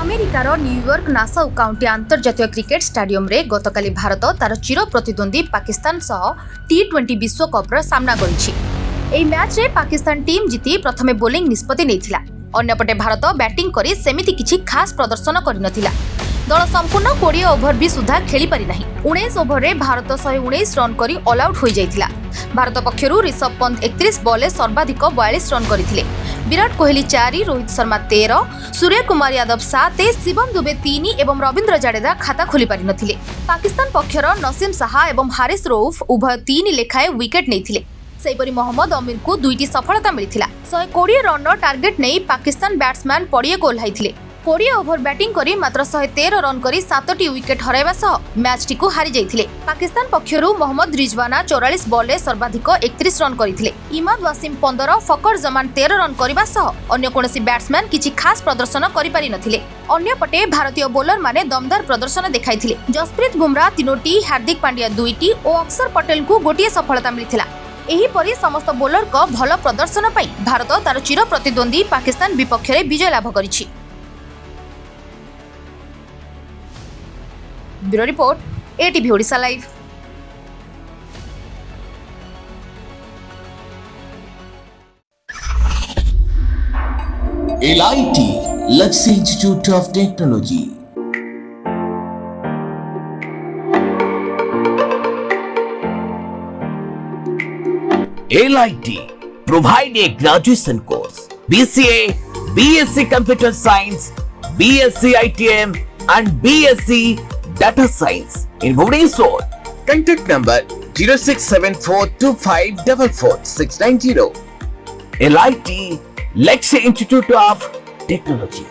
अमेरिकार New York Nassau County अंतर्जातीय cricket stadium रे गतकाली भारत तार चिर प्रतिद्वंदी पाकिस्तान सह टी20 विश्वकप सामना करिछि। एही मैच रे पाकिस्तान टीम जीति प्रथमे बोलिंग निष्पत्ति नेथिला। अन्यपटे भारत बैटिंग करी सेमिति किछि खास प्रदर्शन करिनथिला। दल संपूर्ण 20 ओभर भी सुधा खेली पारि नाही। 19 ओभर रे भारत 119 रन करी ऑल आउट होई जाइथिला। भारत पक्षरु ऋषभ पंत 31 बॉल सर्वाधिक 42 रन करथिले। विराट कोहली 4, रोहित शर्मा 13, सूर्य कुमार यादव 7, शिवम दुबे 3 एवं रविंद्र जडेजा खाता खोली पारि नथिले। पाकिस्तान पक्षर नसीम शाह एवं हारिस रऊफ उभय 3 लेखाए विकेट नेथिले। सेहिपरि मोहम्मद अमीर को 2टी सफलता मिलिथिला। 120 रन टार्गेट नै पाकिस्तान बैट्समैन पड़िए को ओह्लाइथिले। 20 ओभर बैटिंग करी मात्र 113 रन करी 7टी विकेट हराइबा सह मैच टिकु हारि जाइथिले। पाकिस्तान पक्षरु मोहम्मद रिजवाना 44 बॉल रे सर्वाधिक 31 रन करिथिले। इमाद वासिम 15, फकर जमान 13 रन करिबा सह अन्य कोनोसी बैट्समैन किछि खास प्रदर्शन करि पारि नथिले। अन्य पटे भारतीय बॉलर माने दमदार प्रदर्शन देखाइथिले। जसप्रीत बुमराह 3टी, हार्दिक पांड्या 2टी और अक्षर पटेल को गोटिए सफलता मिलिथिला। एही परि समस्त बॉलर को भल प्रदर्शन पई भारत तार चिर प्रतिद्वंदी पाकिस्तान विपक्ष रे विजय लाभ करिछि। Bureau report, ATV Odisha live. LIT Luxury Institute of Technology. LIT provide a graduation course, BCA, BSc Computer Science, BSc ITM and BSc Data Science in Bhubaneswar. Contact number 067425444690. LIT Luxury Institute of Technology.